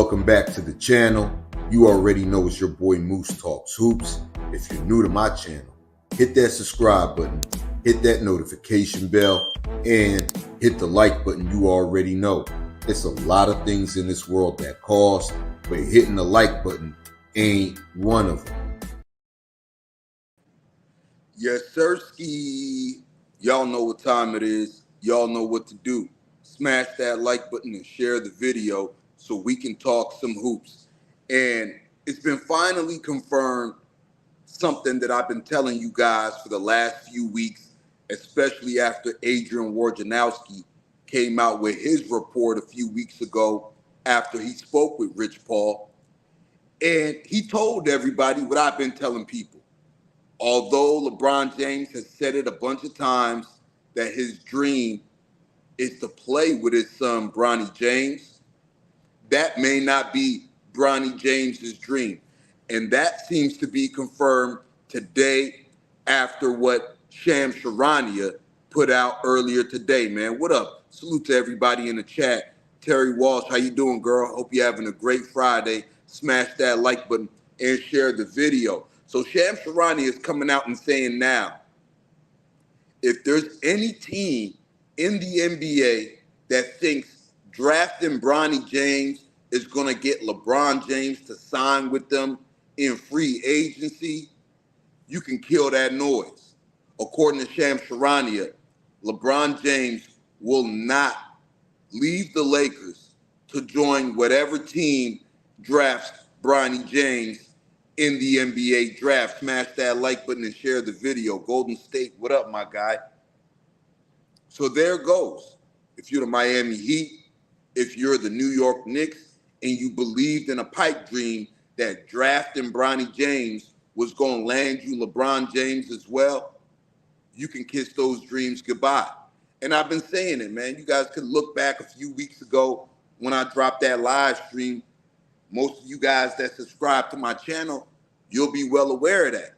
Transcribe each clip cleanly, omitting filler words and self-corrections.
Welcome back to the channel. You already know it's your boy Moose Talks Hoops. If you're new to my channel, hit that subscribe button, hit that notification bell, and hit the like button. You already know it's a lot of things in this world that cost, but hitting the like button ain't one of them. Yes, sirski. Y'all know what time it is. Y'all know what to do. Smash that like button and share the video so we can talk some hoops. And it's been finally confirmed, something that I've been telling you guys for the last few weeks, especially after Adrian Wojnarowski came out with his report a few weeks ago after he spoke with Rich Paul. And he told everybody what I've been telling people. Although LeBron James has said it a bunch of times that his dream is to play with his son, Bronny James, that may not be Bronny James's dream. And that seems to be confirmed today after what Shams Charania put out earlier today, man. What up? Salute to everybody in the chat. Terry Walsh, how you doing, girl? Hope you're having a great Friday. Smash that like button and share the video. So Shams Charania is coming out and saying now, if there's any team in the NBA that thinks drafting Bronny James is going to get LeBron James to sign with them in free agency, you can kill that noise. According to Shams Charania, LeBron James will not leave the Lakers to join whatever team drafts Bronny James in the NBA draft. Smash that like button and share the video. Golden State, what up, my guy? So there goes. If you're the Miami Heat, if you're the New York Knicks, and you believed in a pipe dream that drafting Bronny James was going to land you LeBron James as well, you can kiss those dreams goodbye. And I've been saying it, man. You guys could look back a few weeks ago when I dropped that live stream. Most of you guys that subscribe to my channel, you'll be well aware of that.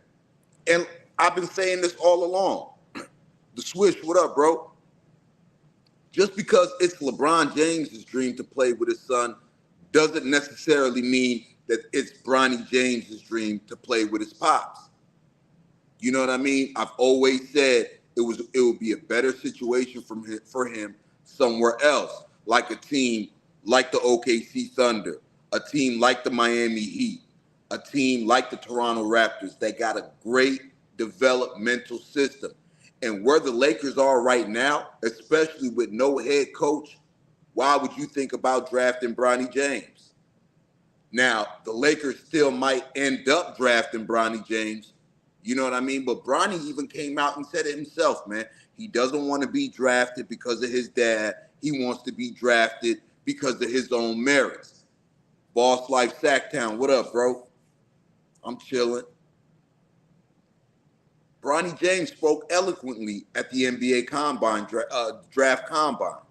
And I've been saying this all along. The Swish, what up, bro? Just because it's LeBron James's dream to play with his son doesn't necessarily mean that it's Bronny James's dream to play with his pops. You know what I mean? I've always said it would be a better situation for him somewhere else, like a team like the OKC Thunder, a team like the Miami Heat, a team like the Toronto Raptors that got a great developmental system. And where the Lakers are right now, especially with no head coach, why would you think about drafting Bronny James? Now, the Lakers still might end up drafting Bronny James. You know what I mean? But Bronny even came out and said it himself, man. He doesn't want to be drafted because of his dad. He wants to be drafted because of his own merits. Boss Life Sacktown, what up, bro? I'm chilling. Bronny James spoke eloquently at the NBA Combine draft combine.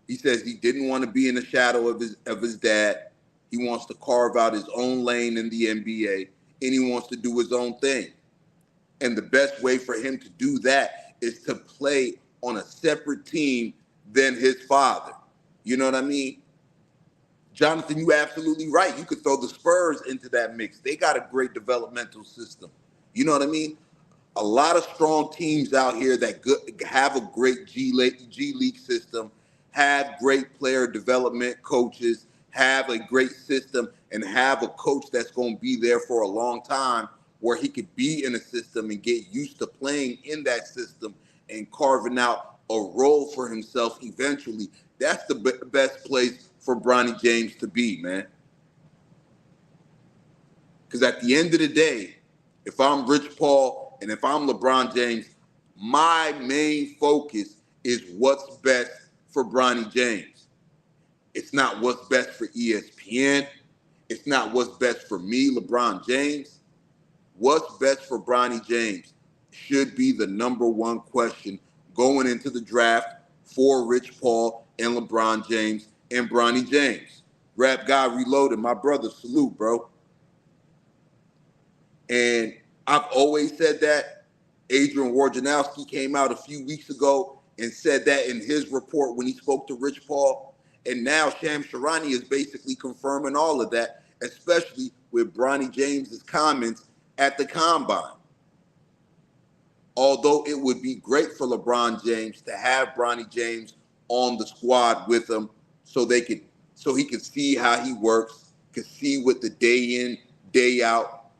He says he didn't want to be in the shadow of his dad. He wants to carve out his own lane in the NBA, and he wants to do his own thing. And the best way for him to do that is to play on a separate team than his father. You know what I mean? Jonathan, you're absolutely right. You could throw the Spurs into that mix. They got a great developmental system. You know what I mean? A lot of strong teams out here that have a great G League system, have great player development coaches, have a great system, and have a coach that's going to be there for a long time where he could be in a system and get used to playing in that system and carving out a role for himself eventually. That's the best place for Bronny James to be, man. Because at the end of the day, if I'm Rich Paul and if I'm LeBron James, my main focus is what's best for Bronny James. It's not what's best for ESPN. It's not what's best for me, LeBron James. What's best for Bronny James should be the number one question going into the draft for Rich Paul and LeBron James and Bronny James. Rap God Reloaded, my brother, salute, bro. And I've always said that. Adrian Wojnarowski came out a few weeks ago and said that in his report when he spoke to Rich Paul. And now Shams Charania is basically confirming all of that, especially with Bronny James's comments at the combine. Although it would be great for LeBron James to have Bronny James on the squad with him so he could see how he works, could see what the day in, day out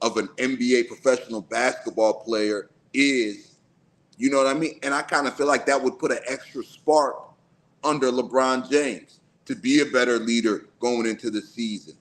of an NBA professional basketball player is. You know what I mean? And I kind of feel like that would put an extra spark under LeBron James to be a better leader going into the season.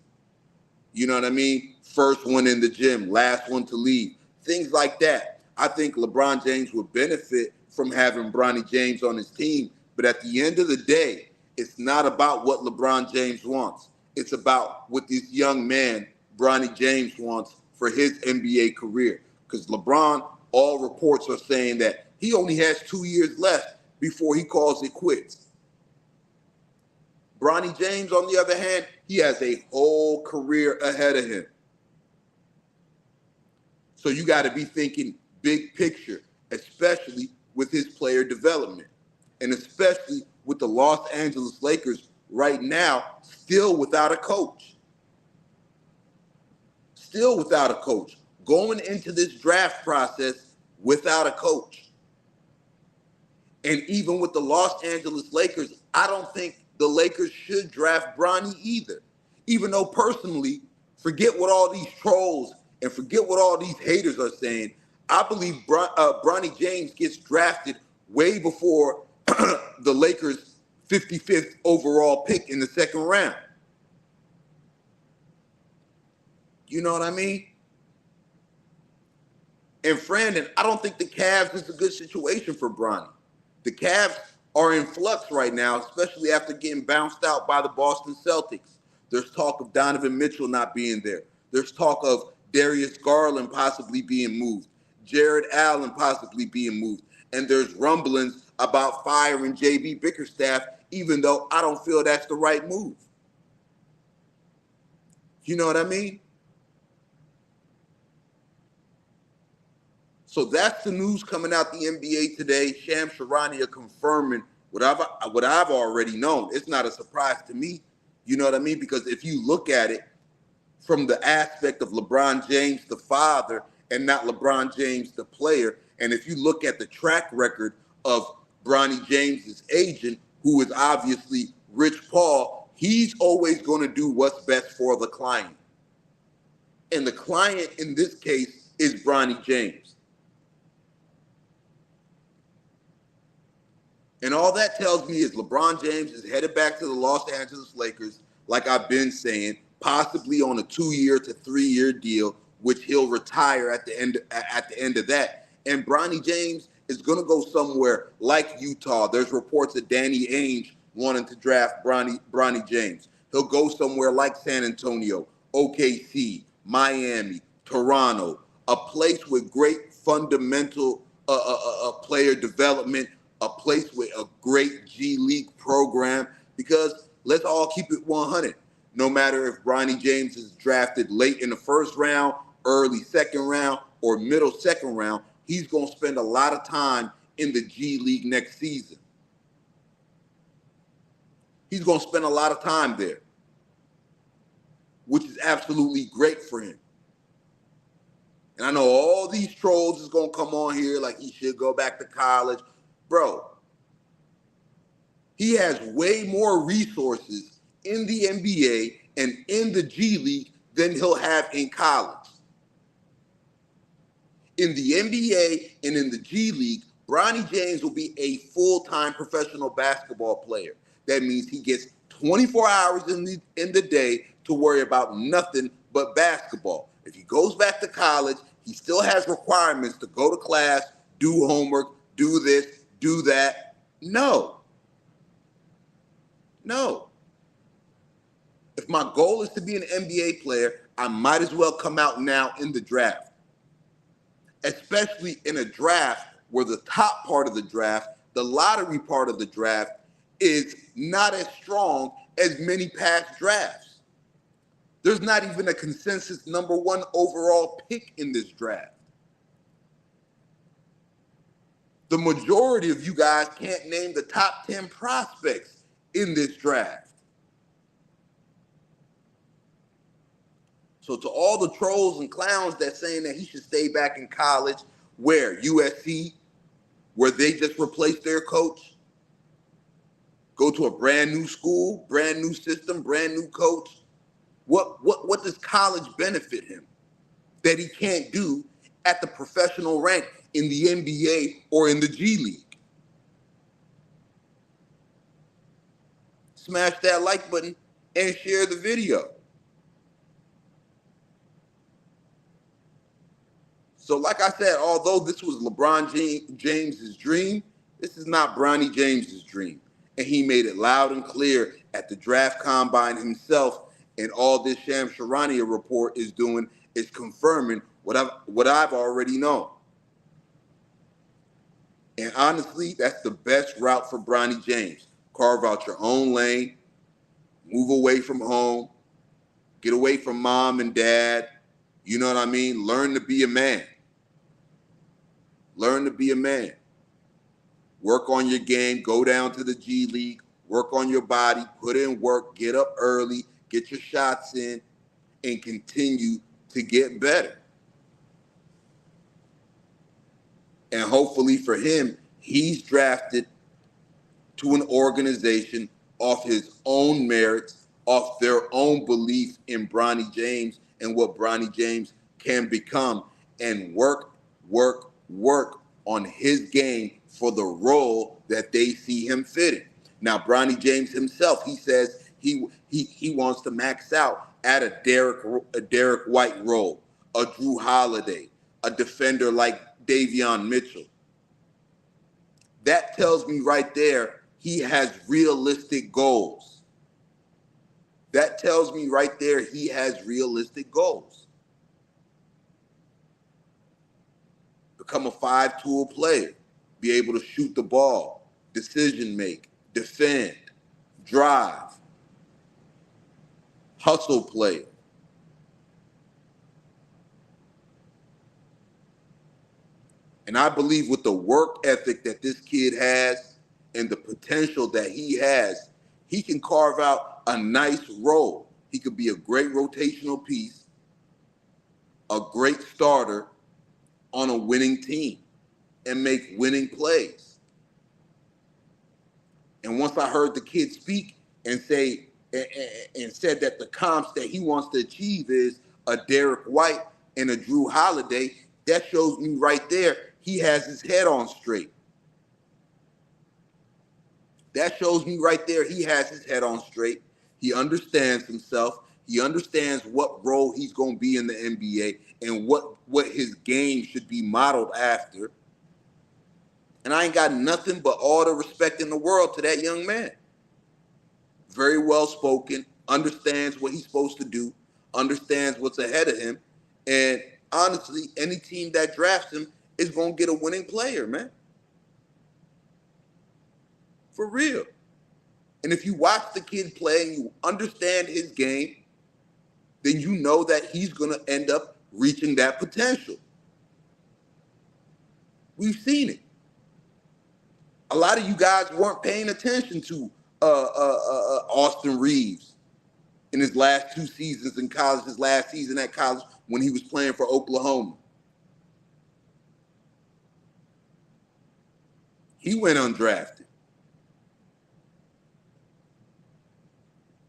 You know what I mean? First one in the gym, last one to leave. Things like that. I think LeBron James would benefit from having Bronny James on his team. But at the end of the day, it's not about what LeBron James wants. It's about what this young man, Bronny James, wants for his NBA career. Because LeBron, all reports are saying that he only has 2 years left before he calls it quits. Bronny James, on the other hand, he has a whole career ahead of him. So you got to be thinking big picture, especially with his player development, and especially with the Los Angeles Lakers right now still without a coach. Still without a coach. Going into this draft process without a coach. And even with the Los Angeles Lakers, I don't think the Lakers should draft Bronny either. Even though personally, forget what all these trolls and forget what all these haters are saying, I believe Bronny James gets drafted way before the Lakers' 55th overall pick in the second round. You know what I mean? And Brandon, I don't think the Cavs is a good situation for Bronny. The Cavs are in flux right now, especially after getting bounced out by the Boston Celtics. There's talk of Donovan Mitchell not being there. There's talk of Darius Garland possibly being moved, Jared Allen possibly being moved. And there's rumblings about firing J.B. Bickerstaff, even though I don't feel that's the right move. You know what I mean? So that's the news coming out the NBA today. Shams Charania confirming what I've already known. It's not a surprise to me. You know what I mean? Because if you look at it from the aspect of LeBron James, the father, and not LeBron James, the player, and if you look at the track record of Bronny James's agent, who is obviously Rich Paul, he's always going to do what's best for the client. And the client in this case is Bronny James. And all that tells me is LeBron James is headed back to the Los Angeles Lakers, like I've been saying, possibly on a 2-year to 3-year deal, which he'll retire at the end of that. And Bronny James is going to go somewhere like Utah. There's reports of Danny Ainge wanting to draft Bronny James. He'll go somewhere like San Antonio, OKC, Miami, Toronto, a place with great fundamental player development, a place with a great G League program, because let's all keep it 100. No matter if Bronny James is drafted late in the first round, early second round, or middle second round, he's going to spend a lot of time in the G League next season. He's going to spend a lot of time there, which is absolutely great for him. And I know all these trolls is going to come on here like he should go back to college. Bro, he has way more resources in the NBA and in the G League than he'll have in college. In the NBA and in the G League, Bronny James will be a full-time professional basketball player. That means he gets 24 hours in the day to worry about nothing but basketball. If he goes back to college, he still has requirements to go to class, do homework, do this, do that. No. If my goal is to be an NBA player, I might as well come out now in the draft. Especially in a draft where the top part of the draft, the lottery part of the draft, is not as strong as many past drafts. There's not even a consensus number 1 overall pick in this draft. The majority of you guys can't name the top 10 prospects in this draft. So to all the trolls and clowns that saying that he should stay back in college, where USC, where they just replaced their coach, go to a brand new school, brand new system, brand new coach. What does college benefit him that he can't do at the professional rank in the NBA or in the G League? Smash that like button and share the video. So like I said, although this was LeBron James's dream, this is not Bronny James's dream. And he made it loud and clear at the draft combine himself. And all this Sham Charania report is doing is confirming what I've already known. And honestly, that's the best route for Bronny James. Carve out your own lane, move away from home, get away from mom and dad. You know what I mean? Learn to be a man. Learn to be a man. Work on your game. Go down to the G League. Work on your body. Put in work. Get up early. Get your shots in. And continue to get better. And hopefully for him, he's drafted to an organization off his own merits, off their own belief in Bronny James and what Bronny James can become, and work on his game for the role that they see him fitting. Now, Bronny James himself, he says he wants to max out at a Derek White role, a Drew Holiday, a defender like Davion Mitchell. That tells me right there he has realistic goals. That tells me right there he has realistic goals. Become a 5-tool player. Be able to shoot the ball, decision make, defend, drive, hustle player. And I believe with the work ethic that this kid has and the potential that he has, he can carve out a nice role. He could be a great rotational piece, a great starter on a winning team and make winning plays. And once I heard the kid speak and say and said that the comps that he wants to achieve is a Derek White and a Drew Holiday, that shows me right there he has his head on straight. That shows me right there he has his head on straight. He understands himself. He understands what role he's going to be in the NBA and what his game should be modeled after. And I ain't got nothing but all the respect in the world to that young man. Very well spoken, understands what he's supposed to do, understands what's ahead of him. And honestly, any team that drafts him is going to get a winning player, man. For real. And if you watch the kid play and you understand his game, then you know that he's going to end up reaching that potential. We've seen it. A lot of you guys weren't paying attention to Austin Reeves in his last 2 seasons in college, his last season at college when he was playing for Oklahoma. He went undrafted.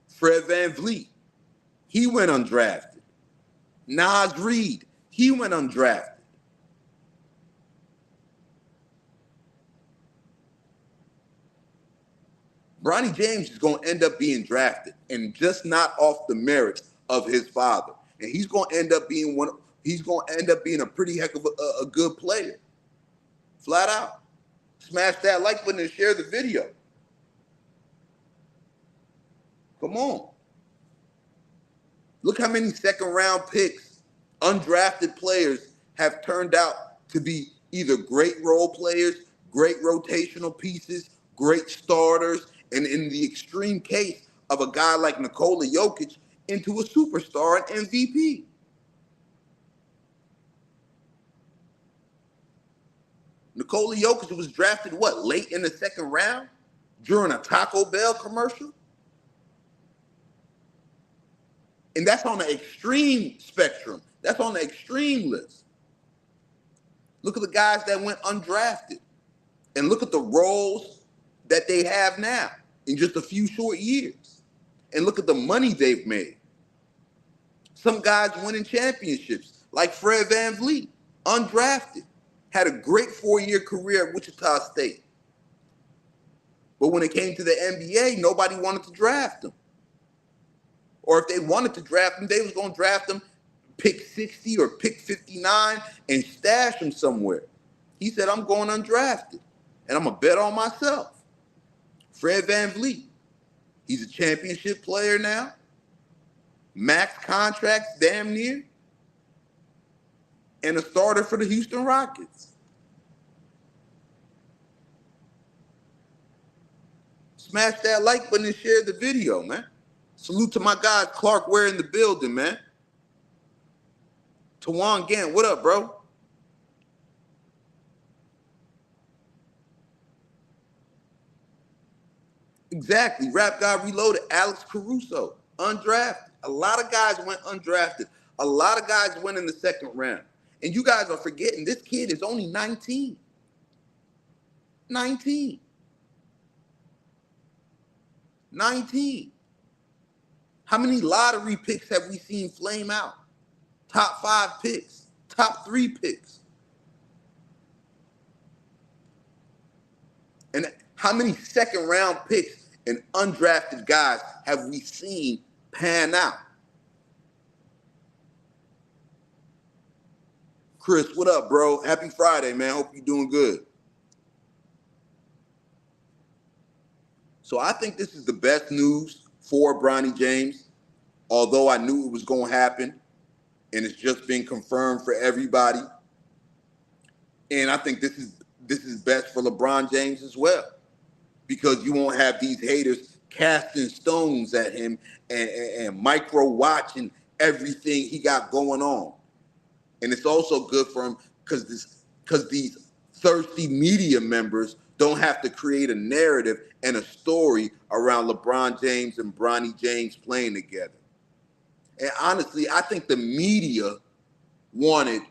Fred VanVleet, he went undrafted. Nas Reed, he went undrafted. Bronny James is going to end up being drafted, and just not off the merits of his father. And he's going to end up being a pretty heck of a good player. Flat out. Smash that like button and share the video. Come on. Look how many second-round picks, undrafted players, have turned out to be either great role players, great rotational pieces, great starters, and in the extreme case of a guy like Nikola Jokic, into a superstar and MVP. Nikola Jokic was drafted, late in the second round? during a Taco Bell commercial. And that's on the extreme spectrum. That's on the extreme list. Look at the guys that went undrafted. And look at the roles that they have now in just a few short years. And look at the money they've made. Some guys winning championships, like Fred VanVleet, undrafted. Had a great 4-year career at Wichita State. But when it came to the NBA, nobody wanted to draft him. Or if they wanted to draft him, they was going to draft him pick 60 or pick 59 and stash him somewhere. He said, I'm going undrafted, and I'm going to bet on myself. Fred VanVleet, he's a championship player now. Max contracts damn near. And a starter for the Houston Rockets. Smash that like button and share the video, man. Salute to my guy, Clark Ware in the building, man. Tawan Gant, what up, bro? Exactly. Rap God Reloaded, Alex Caruso, undrafted. A lot of guys went undrafted. A lot of guys went in the second round. And you guys are forgetting this kid is only 19. 19. 19. How many lottery picks have we seen flame out? Top 5 picks, top 3 picks. And how many second round picks and undrafted guys have we seen pan out? Chris, what up, bro? Happy Friday, man. Hope you're doing good. So I think this is the best news for Bronny James, although I knew it was going to happen, and it's just been confirmed for everybody. And I think this is best for LeBron James as well, because you won't have these haters casting stones at him and micro watching everything he got going on. And it's also good for him because these thirsty media members don't have to create a narrative and a story around LeBron James and Bronny James playing together. And honestly, I think the media wanted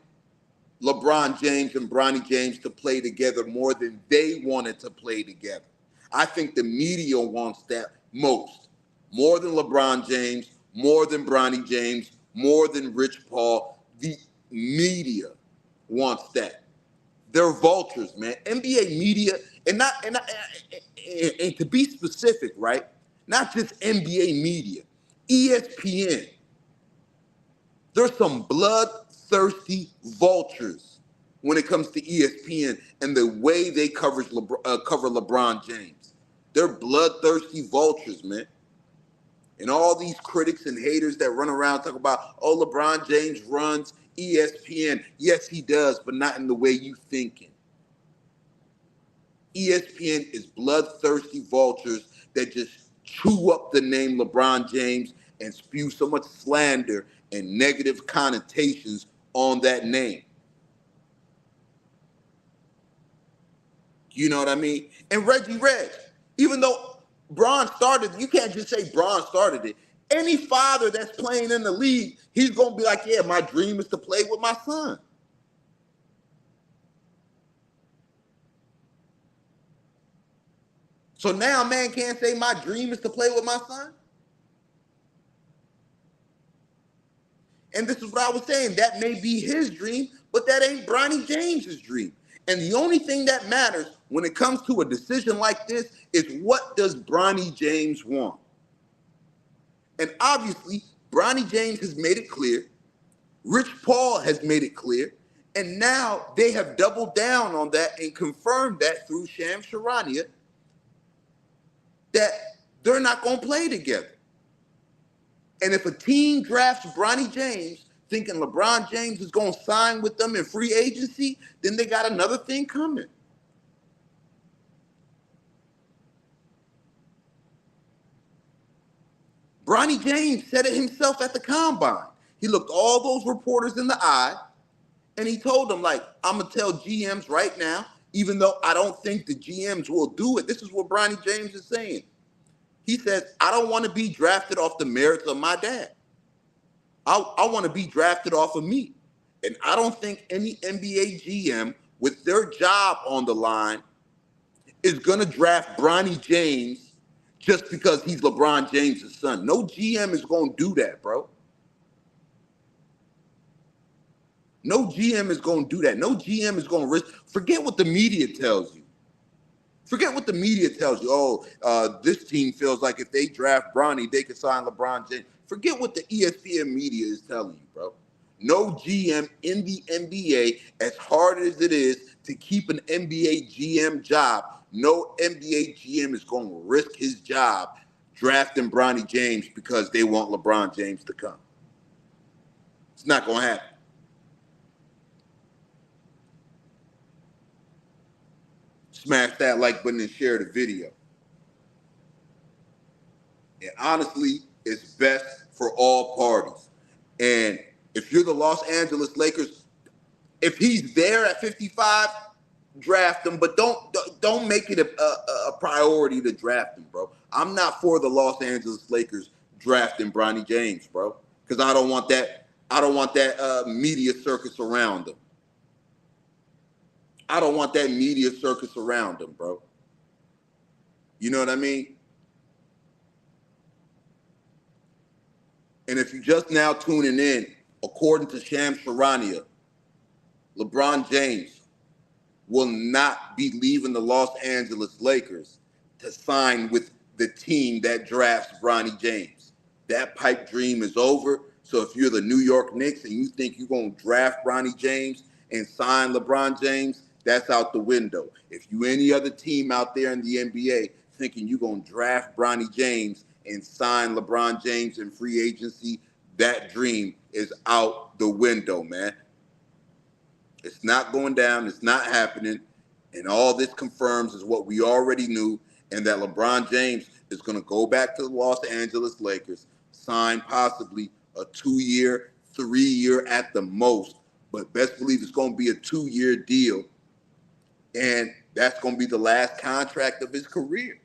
LeBron James and Bronny James to play together more than they wanted to play together. I think the media wants that most. More than LeBron James, more than Bronny James, more than Rich Paul. The media wants that. They're vultures, man. NBA media, and to be specific, right? Not just NBA media, ESPN. There's some bloodthirsty vultures when it comes to ESPN and the way they cover LeBron James. They're bloodthirsty vultures, man. And all these critics and haters that run around talk about, oh, LeBron James runs ESPN. Yes, he does, but not in the way you thinking. ESPN is bloodthirsty vultures that just chew up the name LeBron James and spew so much slander and negative connotations on that name. You know what I mean? And Reggie Reg, even though Bron started, you can't just say Bron started it. Any father that's playing in the league, he's going to be like, yeah, my dream is to play with my son. So now a man can't say my dream is to play with my son? And this is what I was saying. That may be his dream, but that ain't Bronny James's dream. And the only thing that matters when it comes to a decision like this is, what does Bronny James want? And obviously, Bronny James has made it clear. Rich Paul has made it clear. And now they have doubled down on that and confirmed that through Shams Charania that they're not going to play together. And if a team drafts Bronny James thinking LeBron James is going to sign with them in free agency, then they got another thing coming. Bronny James said it himself at the Combine. He looked all those reporters in the eye, and he told them, like, I'm going to tell GMs right now, even though I don't think the GMs will do it. This is what Bronny James is saying. He says, I don't want to be drafted off the merits of my dad. I want to be drafted off of me. And I don't think any NBA GM with their job on the line is going to draft Bronny James just because he's LeBron James' son. No GM is going to do that, bro. No GM is going to do that. No GM is going to risk. Forget what the media tells you. Forget what the media tells you. Oh, this team feels like if they draft Bronny, they could sign LeBron James. Forget what the ESPN media is telling you, bro. No GM in the NBA, as hard as it is to keep an NBA GM job, no NBA GM is going to risk his job drafting Bronny James because they want LeBron James to come. It's not going to happen. Smash that like button and share the video. And honestly, it's best for all parties. And if you're the Los Angeles Lakers, if he's there at 55, draft him, but don't make it a priority to draft him, bro. I'm not for the Los Angeles Lakers drafting Bronny James, bro, because I don't want that. I don't want that media circus around him. I don't want that media circus around him, bro. You know what I mean? And if you're just now tuning in, according to Shams Charania, LeBron James will not be leaving the Los Angeles Lakers to sign with the team that drafts Bronny James. That pipe dream is over. So if you're the New York Knicks and you think you're going to draft Bronny James and sign LeBron James, that's out the window. If you any other team out there in the NBA thinking you're going to draft Bronny James and sign LeBron James in free agency, that dream is out the window, man. It's not going down. It's not happening. And all this confirms is what we already knew, and that LeBron James is going to go back to the Los Angeles Lakers, sign possibly a 2-year, 3-year at the most, but best believe it's going to be a 2-year deal. And that's going to be the last contract of his career.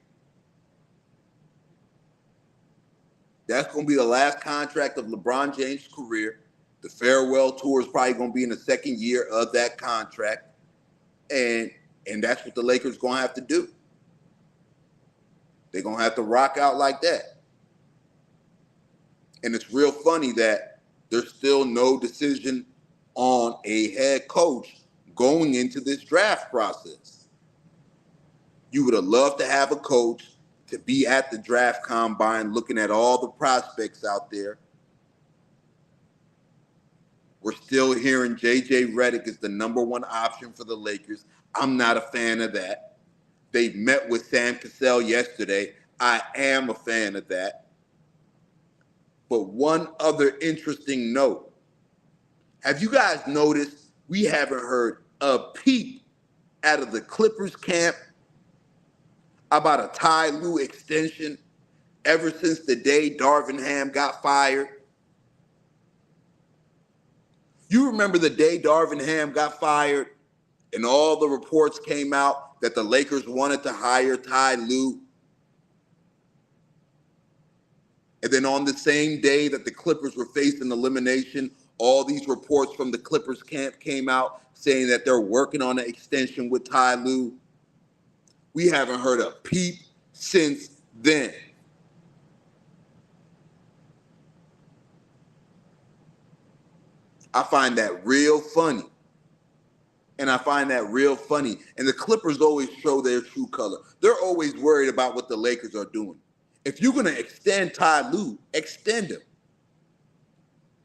That's going to be the last contract of LeBron James' career. The farewell tour is probably going to be in the second year of that contract. And that's what the Lakers going to have to do. They're going to have to rock out like that. And it's real funny that there's still no decision on a head coach going into this draft process. You would have loved to have a coach to be at the draft combine looking at all the prospects out there. We're still hearing J.J. Redick is the #1 option for the Lakers. I'm not a fan of that. They met with Sam Cassell yesterday. I am a fan of that. But one other interesting note. Have you guys noticed we haven't heard a peep out of the Clippers camp about a Ty Lue extension ever since the day Darvin Ham got fired? You remember the day Darvin Ham got fired and all the reports came out that the Lakers wanted to hire Ty Lue? And then on the same day that the Clippers were facing elimination, all these reports from the Clippers camp came out saying that they're working on an extension with Ty Lue. We haven't heard a peep since then. I find that real funny. And And the Clippers always show their true color. They're always worried about what the Lakers are doing. If you're going to extend Ty Lue, extend him.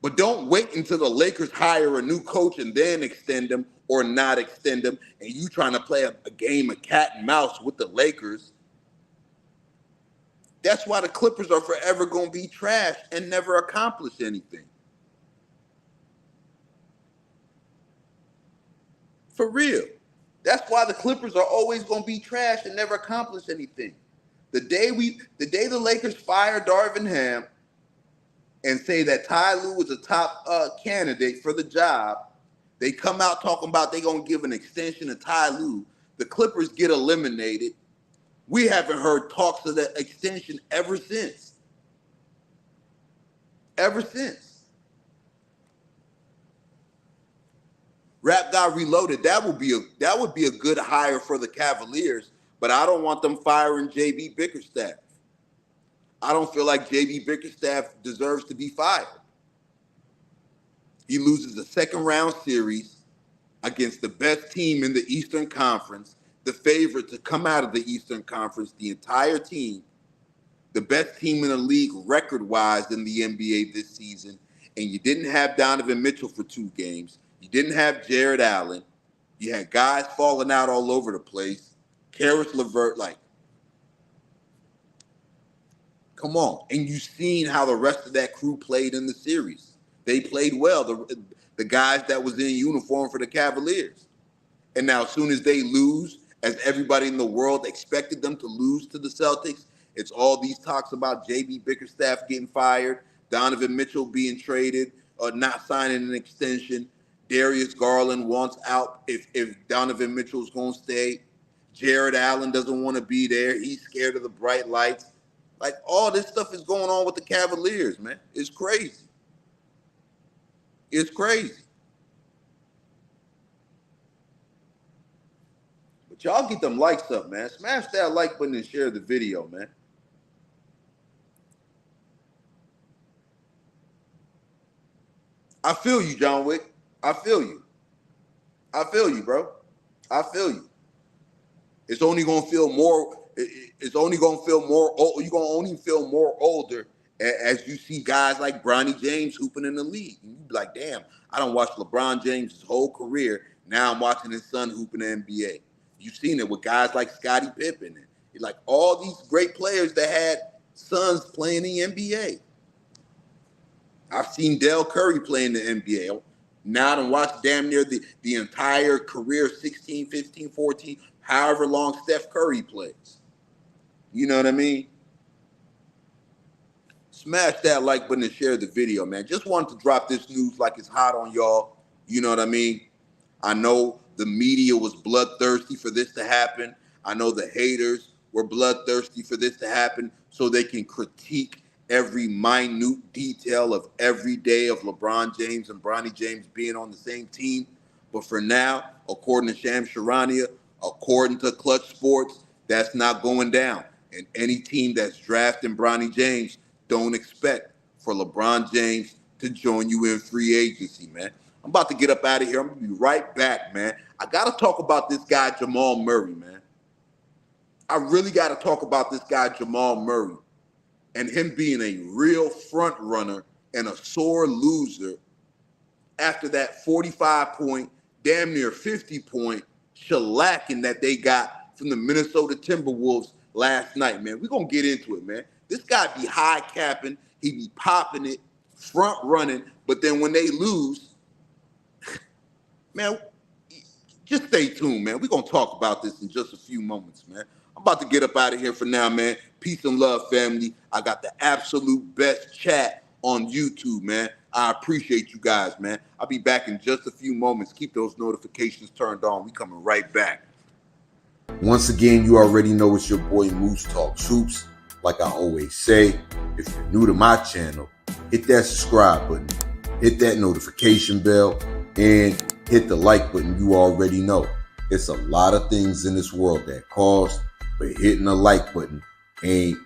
But don't wait until the Lakers hire a new coach and then extend him or not extend him, and you trying to play a game of cat and mouse with the Lakers. That's why the Clippers are forever going to be trash and never accomplish anything. For real. That's why the Clippers are always going to be trash and never accomplish anything. The day the Lakers fire Darvin Ham and say that Ty Lue was a top candidate for the job, they come out talking about they're going to give an extension to Ty Lue. the Clippers get eliminated. We haven't heard talks of that extension ever since. Ever since. Rap got reloaded. That would be a good hire for the Cavaliers, but I don't want them firing JB Bickerstaff. I don't feel like JB Bickerstaff deserves to be fired. He loses the second round series against the best team in the Eastern Conference, the favorite to come out of the Eastern Conference, the entire team, the best team in the league record-wise in the NBA this season, and you didn't have Donovan Mitchell for 2 games. You didn't have Jared Allen. You had guys falling out all over the place. Karis LeVert, like, come on. And you've seen how the rest of that crew played in the series. They played well, the guys that was in uniform for the Cavaliers. And now as soon as they lose, as everybody in the world expected them to lose to the Celtics, it's all these talks about JB Bickerstaff getting fired, Donovan Mitchell being traded, not signing an extension. Darius Garland wants out if Donovan Mitchell's going to stay. Jared Allen doesn't want to be there. He's scared of the bright lights. Like, all this stuff is going on with the Cavaliers, man. It's crazy. It's crazy. But y'all get them likes up, man. Smash that like button and share the video, man. I feel you, John Wick. I feel you. I feel you, bro. I feel you. It's only gonna feel more. It's only gonna feel more. You're gonna only feel more older as you see guys like Bronny James hooping in the league. And you be like, damn, I don't watch LeBron James his whole career. Now I'm watching his son hooping in the NBA. You've seen it with guys like Scottie Pippen and like all these great players that had sons playing in the NBA. I've seen Dell Curry play in the NBA. Now I done watched damn near the entire career, 16, 15, 14, however long Steph Curry plays. You know what I mean? Smash that like button and share the video, man. Just wanted to drop this news like it's hot on y'all. You know what I mean? I know the media was bloodthirsty for this to happen. I know the haters were bloodthirsty for this to happen so they can critique every minute detail of every day of LeBron James and Bronny James being on the same team. But for now, according to Shams Charania, according to Clutch Sports, that's not going down. And any team that's drafting Bronny James, don't expect for LeBron James to join you in free agency, man. I'm about to get up out of here. I'm going to be right back, man. I got to talk about this guy, Jamal Murray, man. I really got to talk about this guy, Jamal Murray, and him being a real front runner and a sore loser after that 45-point, damn near 50-point shellacking that they got from the Minnesota Timberwolves last night, man. We're going to get into it, man. This guy be high capping. He be popping it, front running. But then when they lose, man, just stay tuned, man. We're going to talk about this in just a few moments, man. I'm about to get up out of here for now, man. Peace and love, family. I got the absolute best chat on YouTube, man. I appreciate you guys, man. I'll be back in just a few moments. Keep those notifications turned on. We coming right back. Once again, you already know it's your boy Moose Talk Troops. Like I always say, if you're new to my channel, hit that subscribe button, hit that notification bell, and hit the like button. You already know. It's a lot of things in this world that cost, but hitting the like button ain't